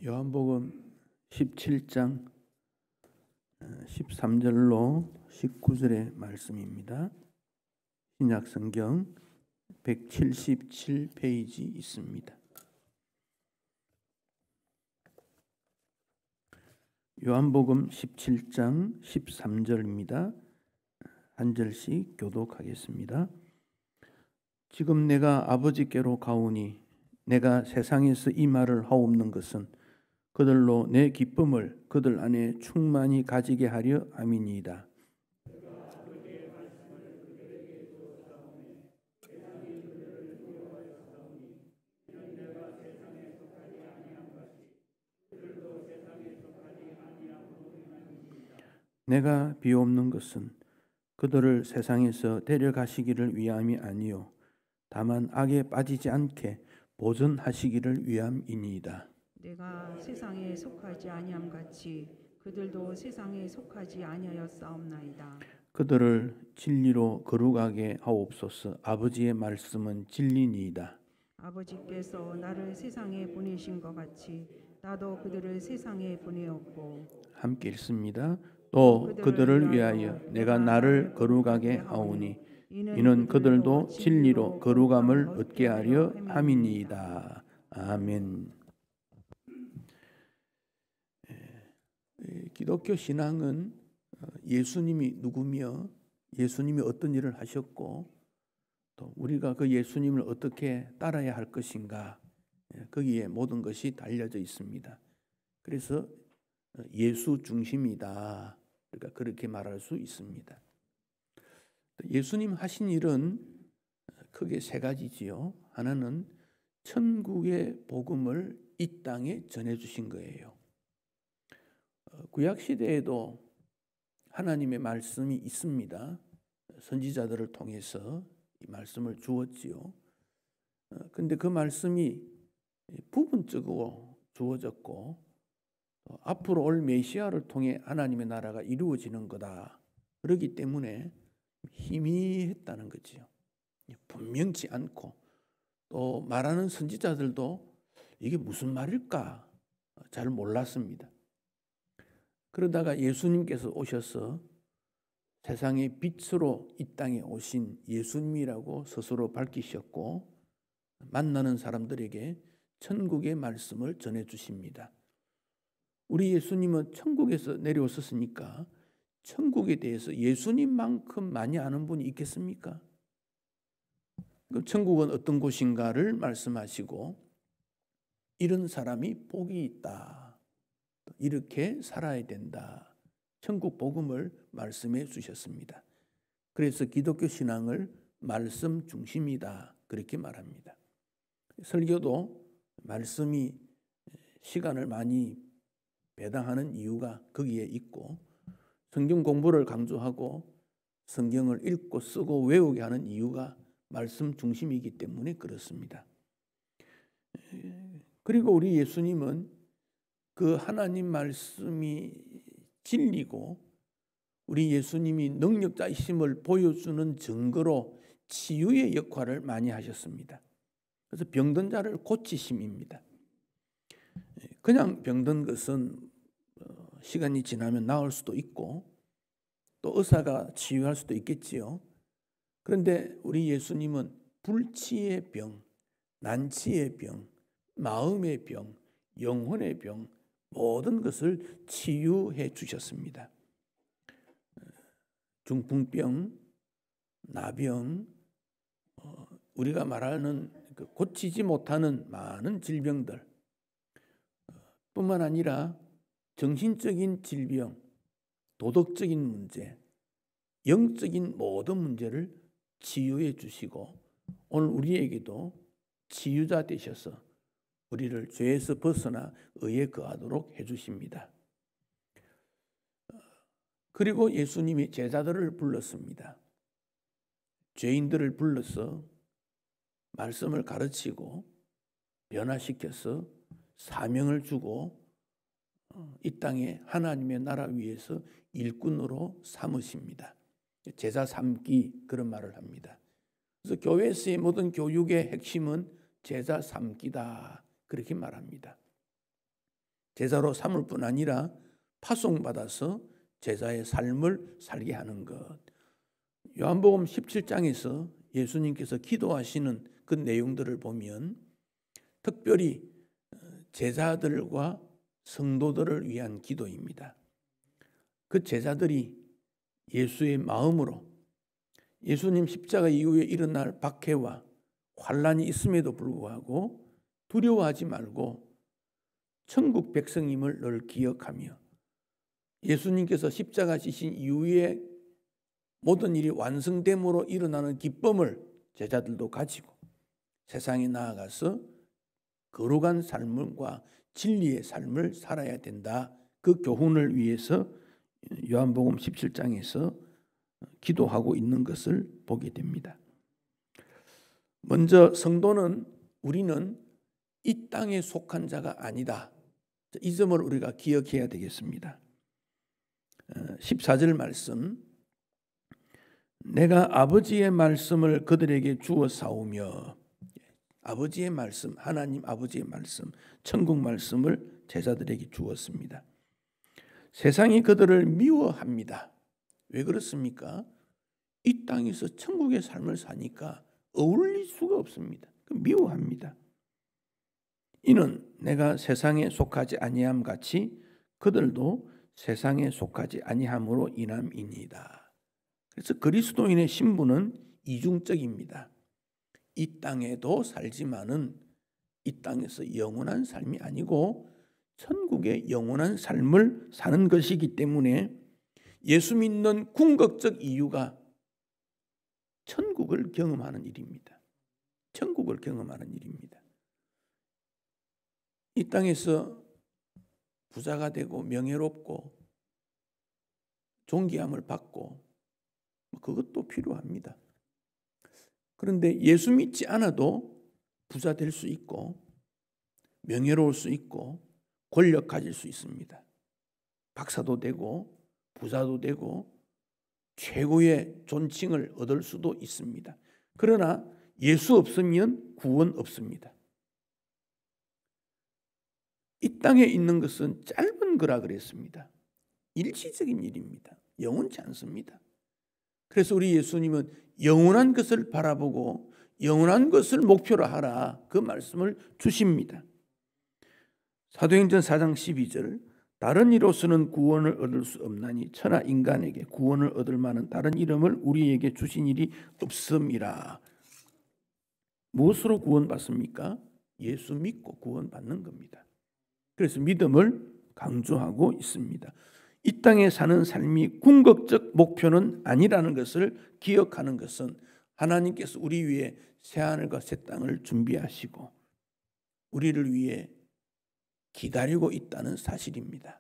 요한복음 17장 13절로 19절의 말씀입니다. 신약성경 177페이지 있습니다. 요한복음 17장 13절입니다. 한 절씩 교독하겠습니다. 지금 내가 아버지께로 가오니 내가 세상에서 이 말을 하옵는 것은 그들로 내 기쁨을 그들 안에 충만히 가지게 하려 함이니이다. 내가 비옵는 것은 그들을 세상에서 데려가시기를 위함이 아니요 다만 악에 빠지지 않게 보존하시기를 위함이니이다. 내가 세상에 속하지 아니함 같이 그들도 세상에 속하지 아니하였사옵나이다. 그들을 진리로 거룩하게 하옵소서. 아버지의 말씀은 진리니이다. 아버지께서 나를 세상에 보내신 것 같이 나도 그들을 세상에 보내었고 함께 읽습니다. 또 그들을 위하여 내가 나를 거룩하게 하오니 이는 그들도 진리로 거룩함을 얻게 하려 함이니이다. 아멘. 기독교 신앙은 예수님이 누구며 예수님이 어떤 일을 하셨고 또 우리가 그 예수님을 어떻게 따라야 할 것인가, 거기에 모든 것이 달려져 있습니다. 그래서 예수 중심이다. 그러니까 그렇게 말할 수 있습니다. 예수님 하신 일은 크게 세 가지지요. 하나는 천국의 복음을 이 땅에 전해주신 거예요. 구약 시대에도 하나님의 말씀이 있습니다. 선지자들을 통해서 이 말씀을 주었지요. 그런데 그 말씀이 부분적으로 주어졌고 앞으로 올 메시아를 통해 하나님의 나라가 이루어지는 거다. 그렇기 때문에 희미했다는 거지요. 분명치 않고 또 말하는 선지자들도 이게 무슨 말일까 잘 몰랐습니다. 그러다가 예수님께서 오셔서 세상의 빛으로 이 땅에 오신 예수님이라고 스스로 밝히셨고 만나는 사람들에게 천국의 말씀을 전해주십니다. 우리 예수님은 천국에서 내려오셨으니까 천국에 대해서 예수님만큼 많이 아는 분이 있겠습니까? 그럼 천국은 어떤 곳인가를 말씀하시고 이런 사람이 복이 있다. 이렇게 살아야 된다. 천국 복음을 말씀해 주셨습니다. 그래서 기독교 신앙을 말씀 중심이다. 그렇게 말합니다. 설교도 말씀이 시간을 많이 배당하는 이유가 거기에 있고 성경 공부를 강조하고 성경을 읽고 쓰고 외우게 하는 이유가 말씀 중심이기 때문에 그렇습니다. 그리고 우리 예수님은 그 하나님 말씀이 진리고 우리 예수님이 능력자이심을 보여주는 증거로 치유의 역할을 많이 하셨습니다. 그래서 병든 자를 고치심입니다. 그냥 병든 것은 시간이 지나면 나을 수도 있고 또 의사가 치유할 수도 있겠지요. 그런데 우리 예수님은 불치의 병, 난치의 병, 마음의 병, 영혼의 병 모든 것을 치유해 주셨습니다. 중풍병, 나병, 우리가 말하는 고치지 못하는 많은 질병들 뿐만 아니라 정신적인 질병, 도덕적인 문제, 영적인 모든 문제를 치유해 주시고 오늘 우리에게도 치유자 되셔서 우리를 죄에서 벗어나 의에 거하도록 해주십니다. 그리고 예수님이 제자들을 불렀습니다. 죄인들을 불러서 말씀을 가르치고 변화시켜서 사명을 주고 이 땅에 하나님의 나라 위에서 일꾼으로 삼으십니다. 제자 삼기 그런 말을 합니다. 그래서 교회에서의 모든 교육의 핵심은 제자 삼기다. 그렇게 말합니다. 제자로 삼을 뿐 아니라 파송받아서 제자의 삶을 살게 하는 것. 요한복음 17장에서 예수님께서 기도하시는 그 내용들을 보면 특별히 제자들과 성도들을 위한 기도입니다. 그 제자들이 예수의 마음으로 예수님 십자가 이후에 일어날 박해와 환난이 있음에도 불구하고 두려워하지 말고 천국 백성임을 늘 기억하며 예수님께서 십자가 지신 이후에 모든 일이 완성됨으로 일어나는 기쁨을 제자들도 가지고 세상에 나아가서 거룩한 삶과 진리의 삶을 살아야 된다. 그 교훈을 위해서 요한복음 17장에서 기도하고 있는 것을 보게 됩니다. 먼저 성도는 우리는 이 땅에 속한 자가 아니다. 이 점을 우리가 기억해야 되겠습니다. 14절 말씀, 내가 아버지의 말씀을 그들에게 주었사오며, 아버지의 말씀, 하나님 아버지의 말씀, 천국 말씀을 제자들에게 주었습니다. 세상이 그들을 미워합니다. 왜 그렇습니까? 이 땅에서 천국의 삶을 사니까 어울릴 수가 없습니다. 미워합니다. 이는 내가 세상에 속하지 아니함 같이 그들도 세상에 속하지 아니함으로 인함이니이다. 그래서 그리스도인의 신분은 이중적입니다. 이 땅에도 살지만은 이 땅에서 영원한 삶이 아니고 천국의 영원한 삶을 사는 것이기 때문에 예수 믿는 궁극적 이유가 천국을 경험하는 일입니다. 천국을 경험하는 일입니다. 이 땅에서 부자가 되고 명예롭고 존귀함을 받고 그것도 필요합니다. 그런데 예수 믿지 않아도 부자 될 수 있고 명예로울 수 있고 권력 가질 수 있습니다. 박사도 되고 부자도 되고 최고의 존칭을 얻을 수도 있습니다. 그러나 예수 없으면 구원 없습니다. 이 땅에 있는 것은 짧은 거라 그랬습니다. 일시적인 일입니다. 영원치 않습니다. 그래서 우리 예수님은 영원한 것을 바라보고 영원한 것을 목표로 하라, 그 말씀을 주십니다. 사도행전 4장 12절, 다른 이로서는 구원을 얻을 수 없나니 천하 인간에게 구원을 얻을 만한 다른 이름을 우리에게 주신 일이 없음이라. 무엇으로 구원받습니까? 예수 믿고 구원받는 겁니다. 그래서 믿음을 강조하고 있습니다. 이 땅에 사는 삶이 궁극적 목표는 아니라는 것을 기억하는 것은 하나님께서 우리 위해 새하늘과 새 땅을 준비하시고 우리를 위해 기다리고 있다는 사실입니다.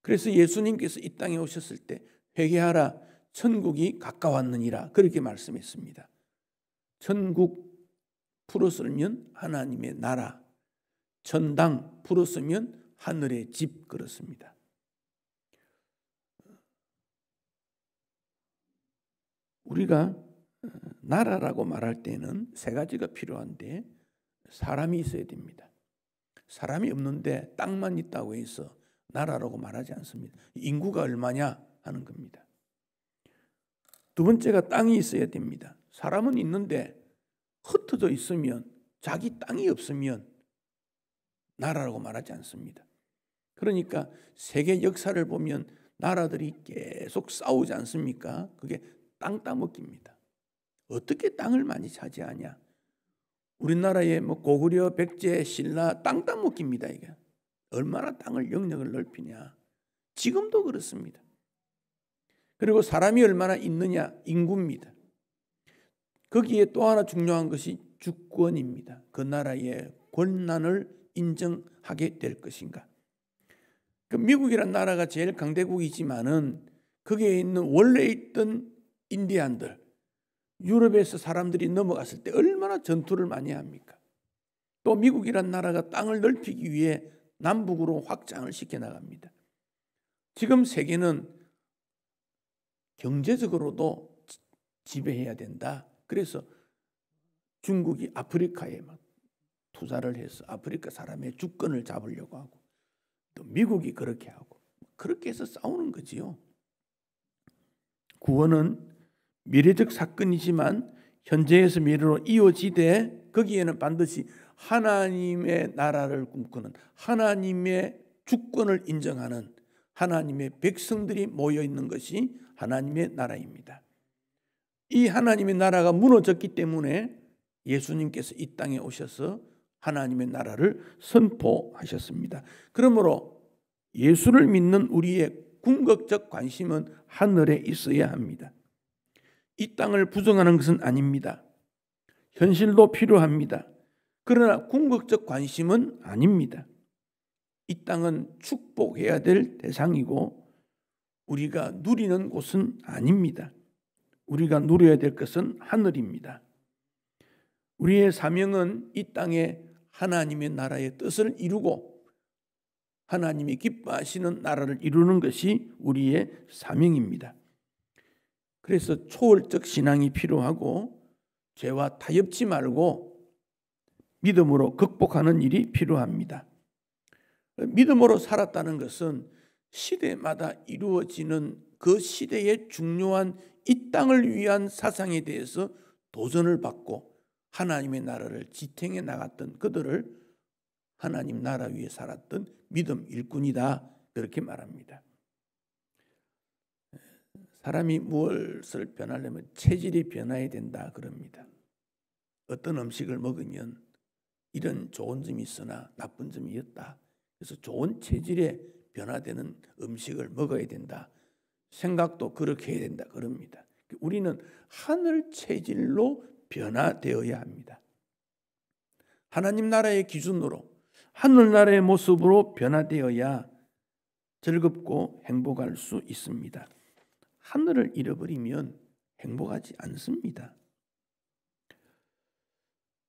그래서 예수님께서 이 땅에 오셨을 때 회개하라, 천국이 가까웠느니라, 그렇게 말씀했습니다. 천국 풀어 쓰면 하나님의 나라, 천당 풀어 쓰면 하늘의 집, 그렇습니다. 우리가 나라라고 말할 때는 세 가지가 필요한데 사람이 있어야 됩니다. 사람이 없는데 땅만 있다고 해서 나라라고 말하지 않습니다. 인구가 얼마냐 하는 겁니다. 두 번째가 땅이 있어야 됩니다. 사람은 있는데 흩어져 있으면, 자기 땅이 없으면 나라라고 말하지 않습니다. 그러니까 세계 역사를 보면 나라들이 계속 싸우지 않습니까? 그게 땅 따먹기입니다. 어떻게 땅을 많이 차지하냐? 우리나라의 고구려, 백제, 신라 땅 따먹기입니다. 이게 얼마나 땅을 영역을 넓히냐. 지금도 그렇습니다. 그리고 사람이 얼마나 있느냐, 인구입니다. 거기에 또 하나 중요한 것이 주권입니다. 그 나라의 권한을 인정하게 될 것인가. 미국이란 나라가 제일 강대국이지만은 거기에 있는 원래 있던 인디안들, 유럽에서 사람들이 넘어갔을 때 얼마나 전투를 많이 합니까? 또 미국이란 나라가 땅을 넓히기 위해 남북으로 확장을 시켜나갑니다. 지금 세계는 경제적으로도 지배해야 된다. 그래서 중국이 아프리카에 막 투자를 해서 아프리카 사람의 주권을 잡으려고 하고 또 미국이 그렇게 하고 그렇게 해서 싸우는 거지요. 구원은 미래적 사건이지만 현재에서 미래로 이어지되 거기에는 반드시 하나님의 나라를 꿈꾸는 하나님의 주권을 인정하는 하나님의 백성들이 모여 있는 것이 하나님의 나라입니다. 이 하나님의 나라가 무너졌기 때문에 예수님께서 이 땅에 오셔서 하나님의 나라를 선포하셨습니다. 그러므로 예수를 믿는 우리의 궁극적 관심은 하늘에 있어야 합니다. 이 땅을 부정하는 것은 아닙니다. 현실도 필요합니다. 그러나 궁극적 관심은 아닙니다. 이 땅은 축복해야 될 대상이고 우리가 누리는 곳은 아닙니다. 우리가 누려야 될 것은 하늘입니다. 우리의 사명은 이 땅에 하나님의 나라의 뜻을 이루고 하나님이 기뻐하시는 나라를 이루는 것이 우리의 사명입니다. 그래서 초월적 신앙이 필요하고 죄와 타협치 말고 믿음으로 극복하는 일이 필요합니다. 믿음으로 살았다는 것은 시대마다 이루어지는 그 시대의 중요한 이 땅을 위한 사상에 대해서 도전을 받고 하나님의 나라를 지탱해 나갔던 그들을 하나님 나라 위에 살았던 믿음 일꾼이다 그렇게 말합니다. 사람이 무엇을 변하려면 체질이 변해야 된다 그럽니다. 어떤 음식을 먹으면 이런 좋은 점이 있으나 나쁜 점이 있다. 그래서 좋은 체질에 변화되는 음식을 먹어야 된다. 생각도 그렇게 해야 된다 그럽니다. 우리는 하늘 체질로 변화되어야 합니다. 하나님 나라의 기준으로 하늘나라의 모습으로 변화되어야 즐겁고 행복할 수 있습니다. 하늘을 잃어버리면 행복하지 않습니다.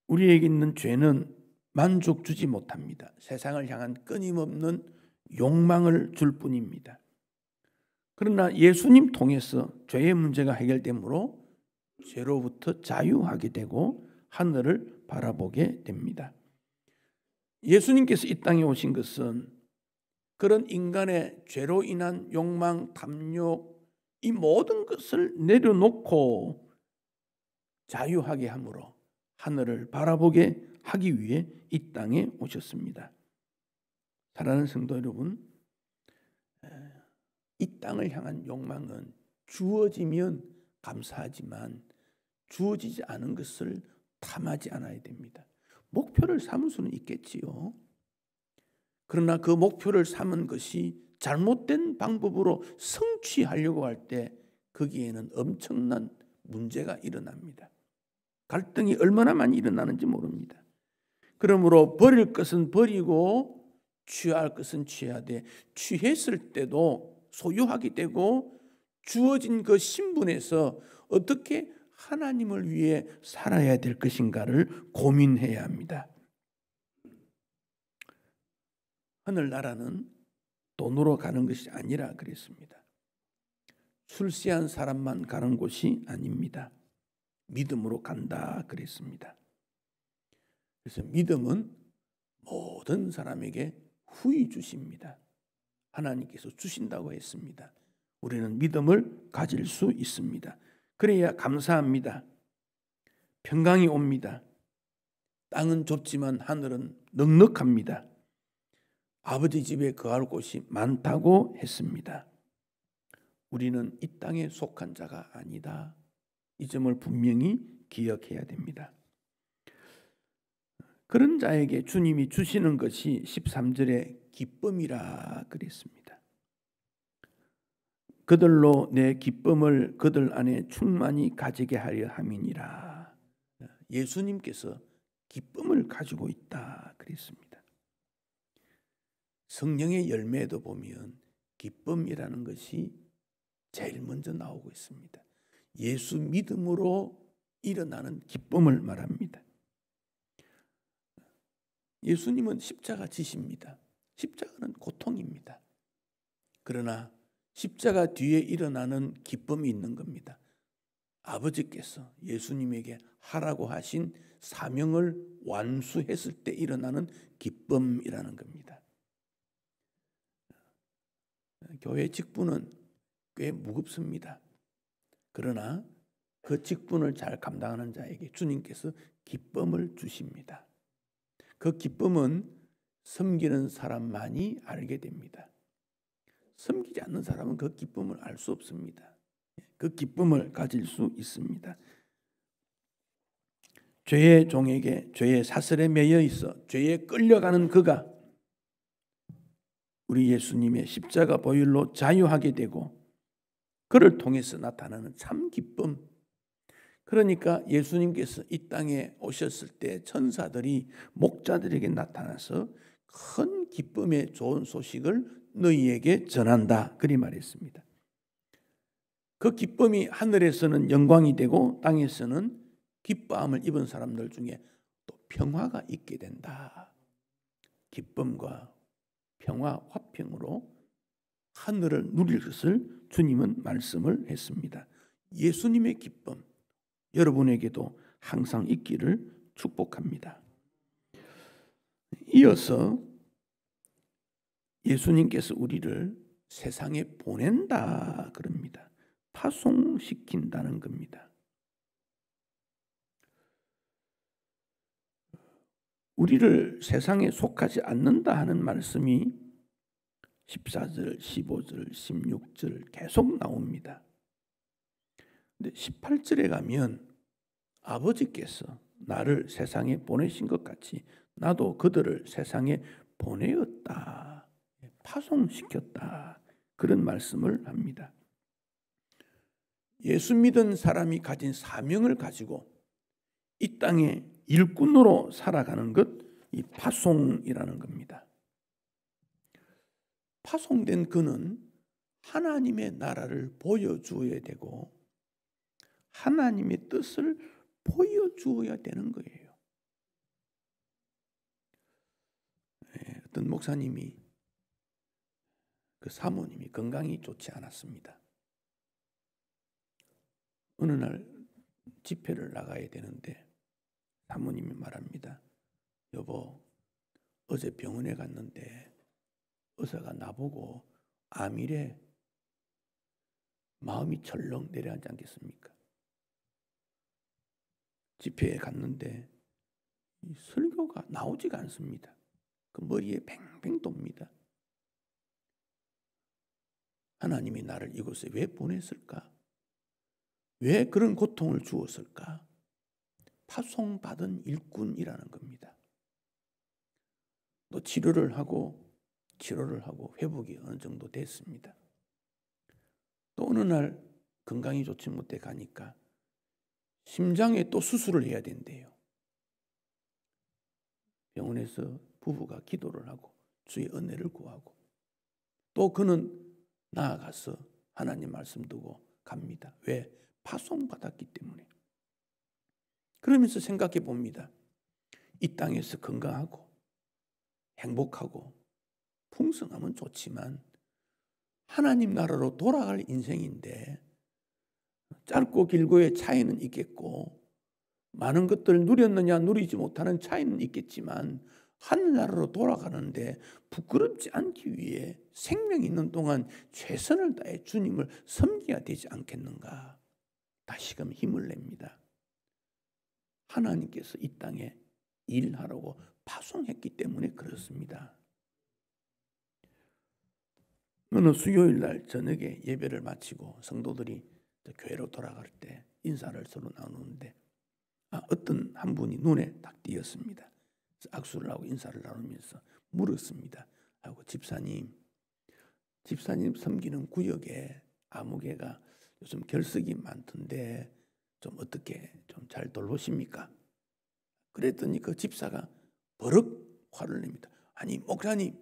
우리에게 있는 죄는 만족 주지 못합니다. 세상을 향한 끊임없는 욕망을 줄 뿐입니다. 그러나 예수님 통해서 죄의 문제가 해결되므로 죄로부터 자유하게 되고 하늘을 바라보게 됩니다. 예수님께서 이 땅에 오신 것은 그런 인간의 죄로 인한 욕망, 탐욕 이 모든 것을 내려놓고 자유하게 함으로 하늘을 바라보게 하기 위해 이 땅에 오셨습니다. 사랑하는 성도 여러분, 이 땅을 향한 욕망은 주어지면 감사하지만 주어지지 않은 것을 탐하지 않아야 됩니다. 목표를 삼을 수는 있겠지요. 그러나 그 목표를 삼은 것이 잘못된 방법으로 성취하려고 할 때 거기에는 엄청난 문제가 일어납니다. 갈등이 얼마나 많이 일어나는지 모릅니다. 그러므로 버릴 것은 버리고 취할 것은 취하되 취했을 때도 소유하게 되고 주어진 그 신분에서 어떻게 하나님을 위해 살아야 될 것인가를 고민해야 합니다. 하늘나라는 돈으로 가는 것이 아니라 그랬습니다. 출세한 사람만 가는 곳이 아닙니다. 믿음으로 간다 그랬습니다. 그래서 믿음은 모든 사람에게 후히 주십니다. 하나님께서 주신다고 했습니다. 우리는 믿음을 가질 수 있습니다. 그래야 감사합니다. 평강이 옵니다. 땅은 좁지만 하늘은 넉넉합니다. 아버지 집에 거할 곳이 많다고 했습니다. 우리는 이 땅에 속한 자가 아니다. 이 점을 분명히 기억해야 됩니다. 그런 자에게 주님이 주시는 것이 13절에 기쁨이라 그랬습니다. 그들로 내 기쁨을 그들 안에 충만히 가지게 하려 함이니라. 예수님께서 기쁨을 가지고 있다 그랬습니다. 성령의 열매에도 보면 기쁨이라는 것이 제일 먼저 나오고 있습니다. 예수 믿음으로 일어나는 기쁨을 말합니다. 예수님은 십자가 지십니다. 십자가는 고통입니다. 그러나 십자가 뒤에 일어나는 기쁨이 있는 겁니다. 아버지께서 예수님에게 하라고 하신 사명을 완수했을 때 일어나는 기쁨이라는 겁니다. 교회 직분은 꽤 무겁습니다. 그러나 그 직분을 잘 감당하는 자에게 주님께서 기쁨을 주십니다. 그 기쁨은 섬기는 사람만이 알게 됩니다. 섬기지 않는 사람은 그 기쁨을 알 수 없습니다. 그 기쁨을 가질 수 있습니다. 죄의 종에게 죄의 사슬에 매여 있어 죄에 끌려가는 그가 우리 예수님의 십자가 보혈로 자유하게 되고 그를 통해서 나타나는 참 기쁨. 그러니까 예수님께서 이 땅에 오셨을 때 천사들이 목자들에게 나타나서 큰 기쁨의 좋은 소식을 너희에게 전한다. 그리 말했습니다. 그 기쁨이 하늘에서는 영광이 되고 땅에서는 기뻐함을 입은 사람들 중에 또 평화가 있게 된다. 기쁨과 평화, 화평으로 하늘을 누릴 것을 주님은 말씀을 했습니다. 예수님의 기쁨, 여러분에게도 항상 있기를 축복합니다. 이어서 예수님께서 우리를 세상에 보낸다 그럽니다. 파송시킨다는 겁니다. 우리를 세상에 속하지 않는다 하는 말씀이 14절, 15절, 16절 계속 나옵니다. 근데 18절에 가면 아버지께서 나를 세상에 보내신 것 같이 나도 그들을 세상에 보내었다. 파송시켰다. 그런 말씀을 합니다. 예수 믿은 사람이 가진 사명을 가지고 이 땅에 일꾼으로 살아가는 것, 이 파송이라는 겁니다. 파송된 그는 하나님의 나라를 보여주어야 되고 하나님의 뜻을 보여주어야 되는 거예요. 어떤 목사님이 그 사모님이 건강이 좋지 않았습니다. 어느 날 집회를 나가야 되는데 사모님이 말합니다. 여보, 어제 병원에 갔는데 의사가 나보고 암이래. 마음이 철렁 내려앉지 않겠습니까? 집회에 갔는데 설교가 나오지가 않습니다. 그 머리에 뱅뱅 돕니다. 하나님이 나를 이곳에 왜 보냈을까? 왜 그런 고통을 주었을까? 파송받은 일꾼이라는 겁니다. 또 치료를 하고 회복이 어느 정도 됐습니다. 또 어느 날 건강이 좋지 못해 가니까 심장에 또 수술을 해야 된대요. 병원에서 부부가 기도를 하고 주의 은혜를 구하고 또 그는 나아가서 하나님 말씀 두고 갑니다. 왜? 파송받았기 때문에. 그러면서 생각해 봅니다. 이 땅에서 건강하고 행복하고 풍성하면 좋지만 하나님 나라로 돌아갈 인생인데 짧고 길고의 차이는 있겠고 많은 것들을 누렸느냐 누리지 못하는 차이는 있겠지만 하늘나라로 돌아가는데 부끄럽지 않기 위해 생명이 있는 동안 최선을 다해 주님을 섬겨야 되지 않겠는가. 다시금 힘을 냅니다. 하나님께서 이 땅에 일하라고 파송했기 때문에 그렇습니다. 어느 수요일 날 저녁에 예배를 마치고 성도들이 교회로 돌아갈 때 인사를 서로 나누는데 어떤 한 분이 눈에 딱 띄었습니다. 악수를 하고 인사를 나누면서 물었습니다. 하고 집사님 섬기는 구역에 아무개가 요즘 결석이 많던데 좀 어떻게 좀 잘 돌보십니까? 그랬더니 그 집사가 버럭 화를 냅니다. 아니 목사님,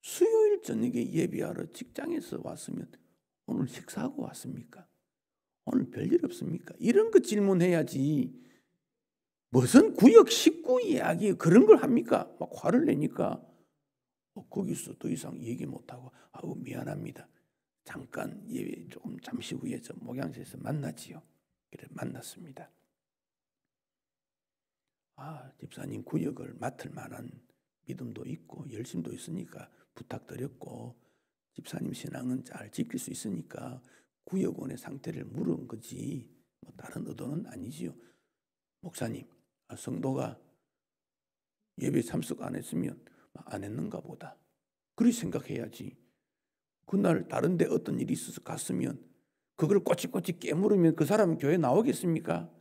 수요일 저녁에 예배하러 직장에서 왔으면 오늘 식사하고 왔습니까? 오늘 별일 없습니까? 이런 거 질문해야지. 무슨 구역 식구 이야기 그런 걸 합니까? 막 화를 내니까 거기서 더 이상 얘기 못하고 아우 미안합니다. 잠깐 예배 조금 잠시 후에 저 목양실에서 만나지요. 그래 만났습니다. 집사님 구역을 맡을 만한 믿음도 있고 열심도 있으니까 부탁드렸고 집사님 신앙은 잘 지킬 수 있으니까 구역원의 상태를 물은 거지 뭐 다른 의도는 아니지요. 목사님, 성도가 예배 참석 안 했으면 안 했는가 보다. 그리 생각해야지. 그날 다른 데 어떤 일이 있어서 갔으면 그걸 꼬치꼬치 깨물으면 그 사람은 교회 나오겠습니까?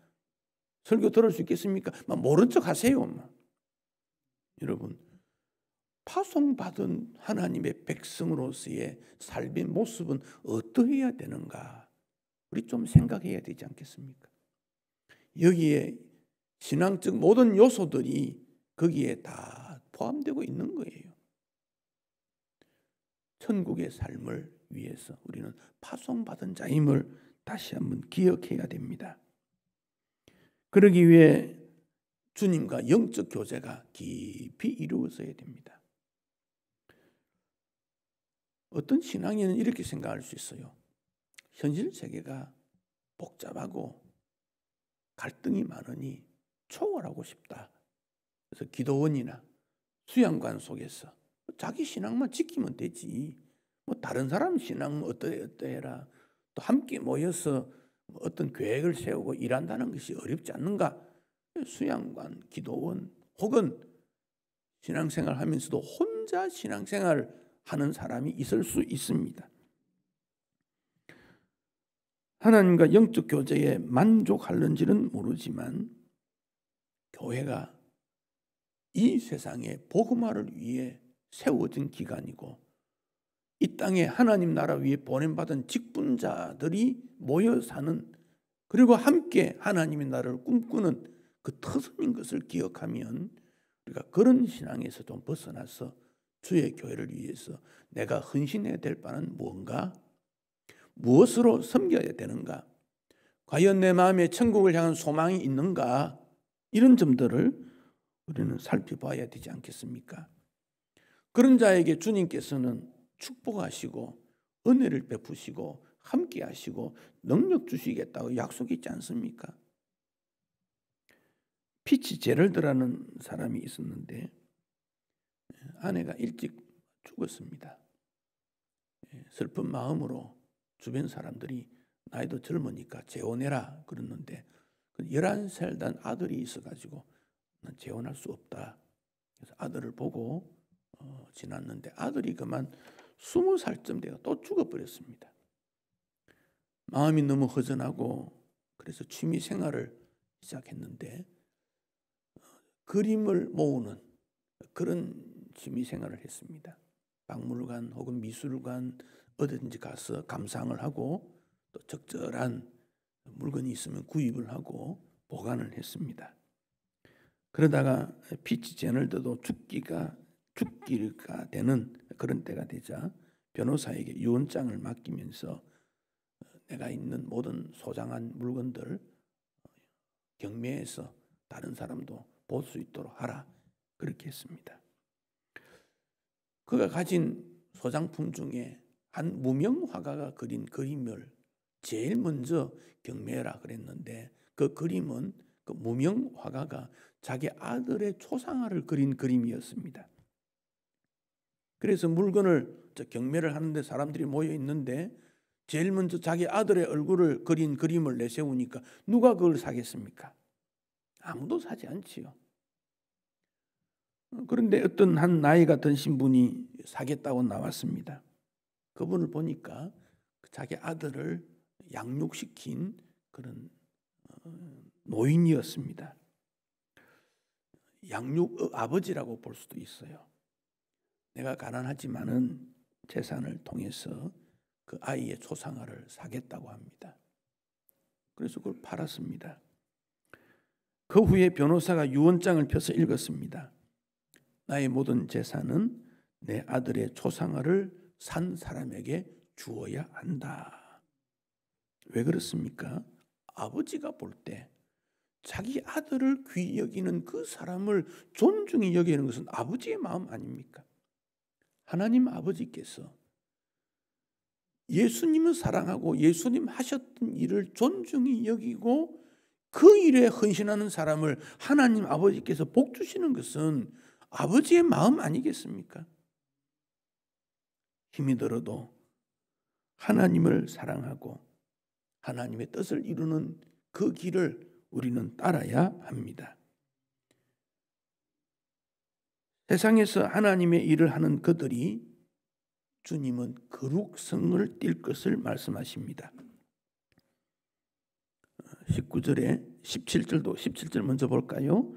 설교 들을 수 있겠습니까? 모른 척 하세요. 여러분, 파송받은 하나님의 백성으로서의 삶의 모습은 어떠해야 되는가? 우리 좀 생각해야 되지 않겠습니까? 여기에 신앙적 모든 요소들이 거기에 다 포함되고 있는 거예요. 천국의 삶을 위해서 우리는 파송받은 자임을 다시 한번 기억해야 됩니다. 그러기 위해 주님과 영적 교제가 깊이 이루어져야 됩니다. 어떤 신앙인은 이렇게 생각할 수 있어요. 현실 세계가 복잡하고 갈등이 많으니 초월하고 싶다. 그래서 기도원이나 수양관 속에서 자기 신앙만 지키면 되지. 다른 사람 신앙은 어떠해라. 또 함께 모여서 어떤 계획을 세우고 일한다는 것이 어렵지 않는가? 수양관, 기도원 혹은 신앙생활 하면서도 혼자 신앙생활 하는 사람이 있을 수 있습니다. 하나님과 영적 교제에 만족하는지는 모르지만 교회가 이 세상의 복음화를 위해 세워진 기관이고 이 땅에 하나님 나라 위에 보냄받은 직분자들이 모여 사는 그리고 함께 하나님의 나라를 꿈꾸는 그 터전인 것을 기억하면 우리가 그런 신앙에서 좀 벗어나서 주의 교회를 위해서 내가 헌신해야 될 바는 무언가? 무엇으로 섬겨야 되는가? 과연 내 마음에 천국을 향한 소망이 있는가? 이런 점들을 우리는 살펴봐야 되지 않겠습니까? 그런 자에게 주님께서는 축복하시고 은혜를 베푸시고 함께 하시고 능력 주시겠다고 약속했지 않습니까? 피츠제럴드라는 사람이 있었는데 아내가 일찍 죽었습니다. 슬픈 마음으로 주변 사람들이 나이도 젊으니까 재혼해라 그랬는데 11살 된 아들이 있어가지고 난 재혼할 수 없다. 그래서 아들을 보고 지났는데 아들이 그만 20살쯤 되어 또 죽어버렸습니다. 마음이 너무 허전하고 그래서 취미 생활을 시작했는데 그림을 모으는 그런 취미 생활을 했습니다. 박물관 혹은 미술관 어디든지 가서 감상을 하고 또 적절한 물건이 있으면 구입을 하고 보관을 했습니다. 그러다가 피츠제럴드도 죽기가 되는 그런 때가 되자 변호사에게 유언장을 맡기면서 내가 있는 모든 소장한 물건들 경매해서 다른 사람도 볼 수 있도록 하라 그렇게 했습니다. 그가 가진 소장품 중에 한 무명 화가가 그린 그림을 제일 먼저 경매해라 그랬는데 그 그림은 그 무명 화가가 자기 아들의 초상화를 그린 그림이었습니다. 그래서 물건을 경매를 하는데 사람들이 모여 있는데 제일 먼저 자기 아들의 얼굴을 그린 그림을 내세우니까 누가 그걸 사겠습니까? 아무도 사지 않지요. 그런데 어떤 한 나이가 드신 분이 사겠다고 나왔습니다. 그분을 보니까 자기 아들을 양육시킨 그런 노인이었습니다. 양육 아버지라고 볼 수도 있어요. 내가 가난하지만은 재산을 통해서 그 아이의 초상화를 사겠다고 합니다. 그래서 그걸 팔았습니다. 그 후에 변호사가 유언장을 펴서 읽었습니다. 나의 모든 재산은 내 아들의 초상화를 산 사람에게 주어야 한다. 왜 그렇습니까? 아버지가 볼 때 자기 아들을 귀히 여기는 그 사람을 존중히 여기는 것은 아버지의 마음 아닙니까? 하나님 아버지께서 예수님을 사랑하고 예수님 하셨던 일을 존중히 여기고 그 일에 헌신하는 사람을 하나님 아버지께서 복 주시는 것은 아버지의 마음 아니겠습니까? 힘이 들어도 하나님을 사랑하고 하나님의 뜻을 이루는 그 길을 우리는 따라야 합니다. 세상에서 하나님의 일을 하는 그들이 주님은 거룩성을 띌 것을 말씀하십니다. 19절에 17절도 17절 먼저 볼까요?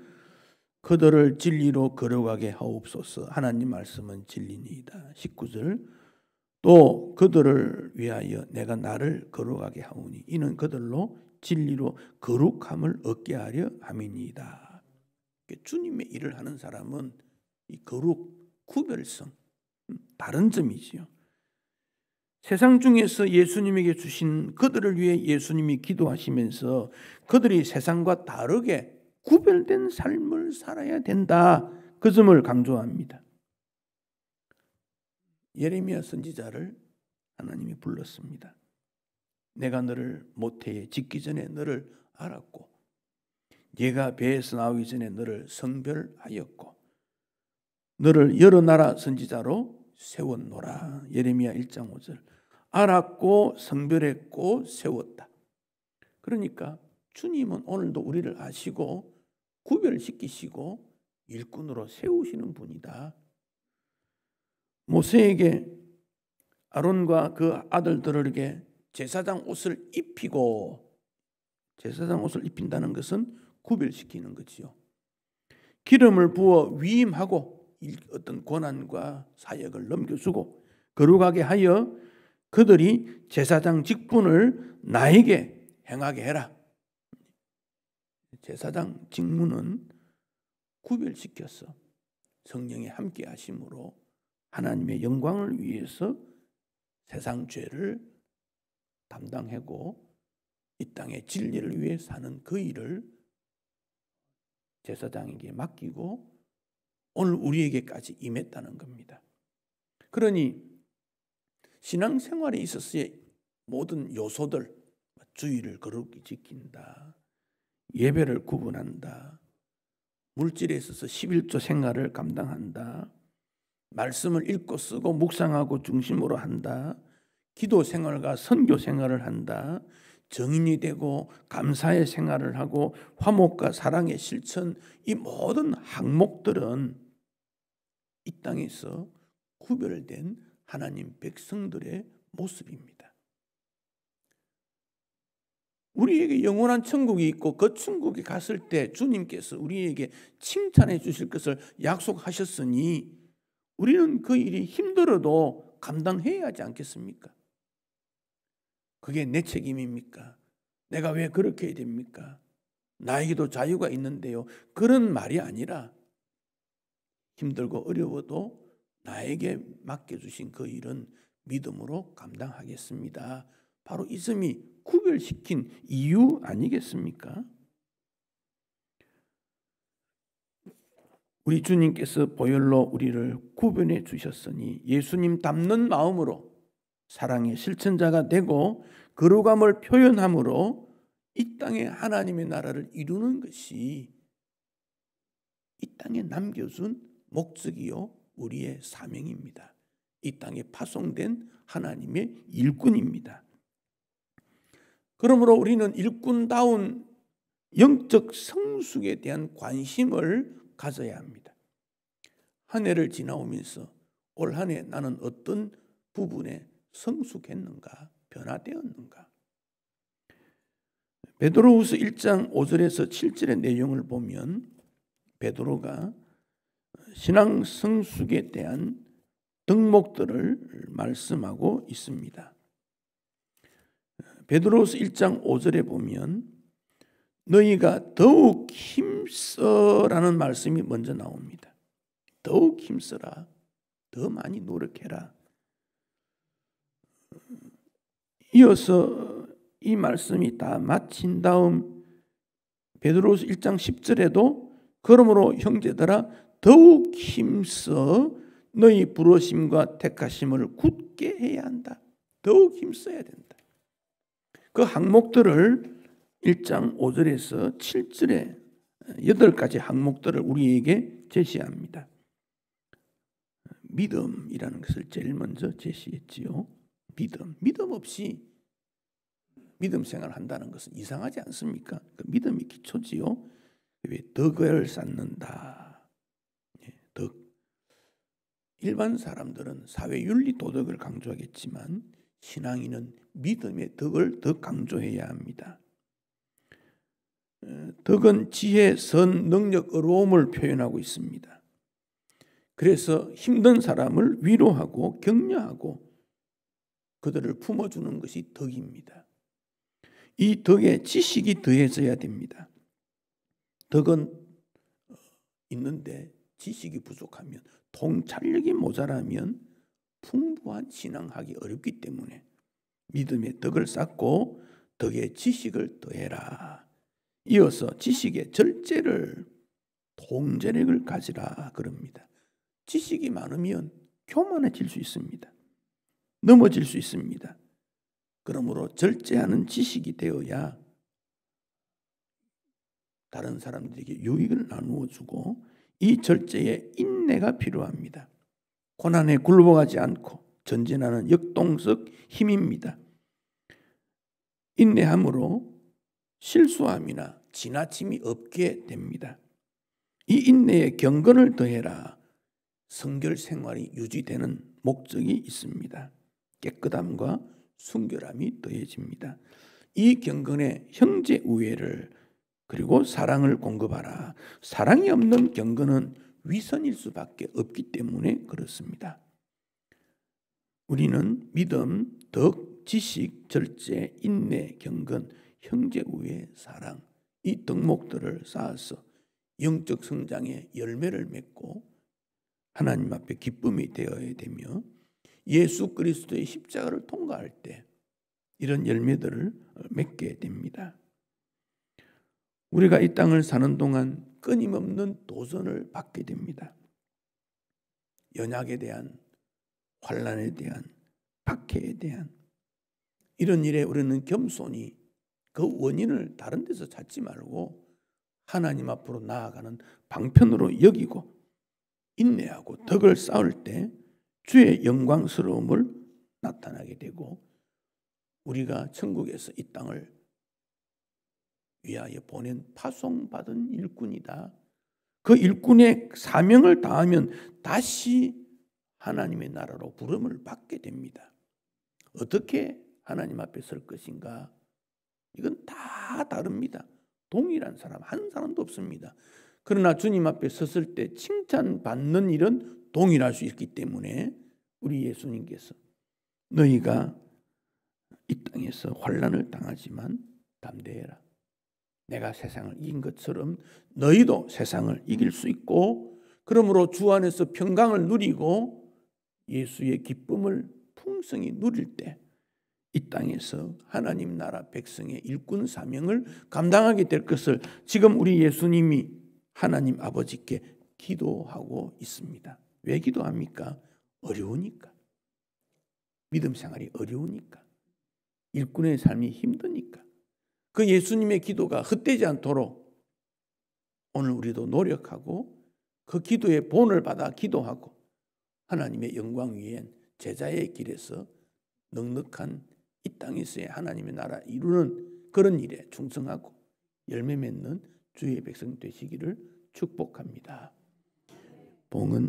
그들을 진리로 거룩하게 하옵소서. 하나님 말씀은 진리니이다. 19절 또 그들을 위하여 내가 나를 거룩하게 하오니 이는 그들로 진리로 거룩함을 얻게 하려 함이니이다. 주님의 일을 하는 사람은 이 거룩, 구별성, 다른 점이지요. 세상 중에서 예수님에게 주신 그들을 위해 예수님이 기도하시면서 그들이 세상과 다르게 구별된 삶을 살아야 된다. 그 점을 강조합니다. 예레미야 선지자를 하나님이 불렀습니다. 내가 너를 모태에 짓기 전에 너를 알았고 네가 배에서 나오기 전에 너를 성별하였고 너를 여러 나라 선지자로 세웠노라. 예레미야 1장 5절. 알았고 성별했고 세웠다. 그러니까 주님은 오늘도 우리를 아시고 구별시키시고 일꾼으로 세우시는 분이다. 모세에게 아론과 그 아들들에게 제사장 옷을 입히고, 제사장 옷을 입힌다는 것은 구별시키는 거지요. 기름을 부어 위임하고 어떤 권한과 사역을 넘겨주고 거룩하게 하여 그들이 제사장 직분을 나에게 행하게 해라. 제사장 직무는 구별시켜서 성령의 함께 하심으로 하나님의 영광을 위해서 세상 죄를 담당하고 이 땅의 진리를 위해 사는 그 일을 제사장에게 맡기고 오늘 우리에게까지 임했다는 겁니다. 그러니 신앙생활에 있어서의 모든 요소들, 주의를 거룩히 지킨다, 예배를 구분한다, 물질에 있어서 11조 생활을 감당한다, 말씀을 읽고 쓰고 묵상하고 중심으로 한다, 기도 생활과 선교 생활을 한다, 정인이 되고 감사의 생활을 하고 화목과 사랑의 실천, 이 모든 항목들은 이 땅에서 구별된 하나님 백성들의 모습입니다. 우리에게 영원한 천국이 있고 그 천국에 갔을 때 주님께서 우리에게 칭찬해 주실 것을 약속하셨으니 우리는 그 일이 힘들어도 감당해야 하지 않겠습니까? 그게 내 책임입니까? 내가 왜 그렇게 해야 됩니까? 나에게도 자유가 있는데요. 그런 말이 아니라 힘들고 어려워도 나에게 맡겨주신 그 일은 믿음으로 감당하겠습니다. 바로 이 점이 구별시킨 이유 아니겠습니까? 우리 주님께서 보혈로 우리를 구별해 주셨으니 예수님 닮는 마음으로 사랑의 실천자가 되고 거룩함을 표현함으로 이 땅에 하나님의 나라를 이루는 것이 이 땅에 남겨준 목적이요 우리의 사명입니다. 이 땅에 파송된 하나님의 일꾼입니다. 그러므로 우리는 일꾼다운 영적 성숙에 대한 관심을 가져야 합니다. 한 해를 지나오면서 올 한 해 나는 어떤 부분에 성숙했는가, 변화되었는가? 베드로후서 1장 5절에서 7절의 내용을 보면 베드로가 신앙 성숙에 대한 덕목들을 말씀하고 있습니다. 베드로후서 1장 5절에 보면 너희가 더욱 힘써라는 말씀이 먼저 나옵니다. 더욱 힘써라. 더 많이 노력해라. 이어서 이 말씀이 다 마친 다음 베드로후서 1장 10절에도 그러므로 형제들아 더욱 힘써 너희 부르심과 택하심을 굳게 해야 한다. 더욱 힘써야 된다. 그 항목들을 1장 5절에서 7절에 8가지 항목들을 우리에게 제시합니다. 믿음이라는 것을 제일 먼저 제시했지요. 믿음 없이 믿음 생활을 한다는 것은 이상하지 않습니까? 그 믿음이 기초지요. 왜 덕을 쌓는다. 덕. 일반 사람들은 사회 윤리 도덕을 강조하겠지만 신앙인은 믿음의 덕을 더 강조해야 합니다. 덕은 지혜, 선, 능력, 의로움을 표현하고 있습니다. 그래서 힘든 사람을 위로하고 격려하고 그들을 품어주는 것이 덕입니다. 이 덕에 지식이 더해져야 됩니다. 덕은 있는데 지식이 부족하면, 통찰력이 모자라면 풍부한 신앙하기 어렵기 때문에 믿음의 덕을 쌓고 덕의 지식을 더해라. 이어서 지식의 절제를, 통제력을 가지라 그럽니다. 지식이 많으면 교만해질 수 있습니다. 넘어질 수 있습니다. 그러므로 절제하는 지식이 되어야 다른 사람들에게 유익을 나누어 주고, 이 절제에 인내가 필요합니다. 고난에 굴복하지 않고 전진하는 역동적 힘입니다. 인내함으로 실수함이나 지나침이 없게 됩니다. 이 인내에 경건을 더해라. 성결 생활이 유지되는 목적이 있습니다. 깨끗함과 순결함이 더해집니다. 이 경건에 형제 우애를 그리고 사랑을 공급하라. 사랑이 없는 경건은 위선일 수밖에 없기 때문에 그렇습니다. 우리는 믿음, 덕, 지식, 절제, 인내, 경건, 형제 우애, 사랑, 이 덕목들을 쌓아서 영적 성장의 열매를 맺고 하나님 앞에 기쁨이 되어야 되며, 예수 그리스도의 십자가를 통과할 때 이런 열매들을 맺게 됩니다. 우리가 이 땅을 사는 동안 끊임없는 도전을 받게 됩니다. 연약에 대한, 환난에 대한, 박해에 대한 이런 일에 우리는 겸손히 그 원인을 다른 데서 찾지 말고 하나님 앞으로 나아가는 방편으로 여기고 인내하고 덕을 쌓을 때 주의 영광스러움을 나타나게 되고, 우리가 천국에서 이 땅을 위하여 보낸 파송받은 일꾼이다. 그 일꾼의 사명을 다하면 다시 하나님의 나라로 부름을 받게 됩니다. 어떻게 하나님 앞에 설 것인가? 이건 다 다릅니다. 동일한 사람 한 사람도 없습니다. 그러나 주님 앞에 섰을 때 칭찬받는 일은 동일할 수 있기 때문에 우리 예수님께서 너희가 이 땅에서 환난을 당하지만 담대해라. 내가 세상을 이긴 것처럼 너희도 세상을 이길 수 있고, 그러므로 주 안에서 평강을 누리고 예수의 기쁨을 풍성히 누릴 때 이 땅에서 하나님 나라 백성의 일꾼 사명을 감당하게 될 것을 지금 우리 예수님이 하나님 아버지께 기도하고 있습니다. 왜 기도합니까? 어려우니까. 믿음 생활이 어려우니까. 일꾼의 삶이 힘드니까. 그 예수님의 기도가 헛되지 않도록 오늘 우리도 노력하고 그 기도의 본을 받아 기도하고 하나님의 영광 위엔 제자의 길에서 넉넉한 이 땅에서의 하나님의 나라 이루는 그런 일에 충성하고 열매 맺는 주의 백성 되시기를 축복합니다. 봉은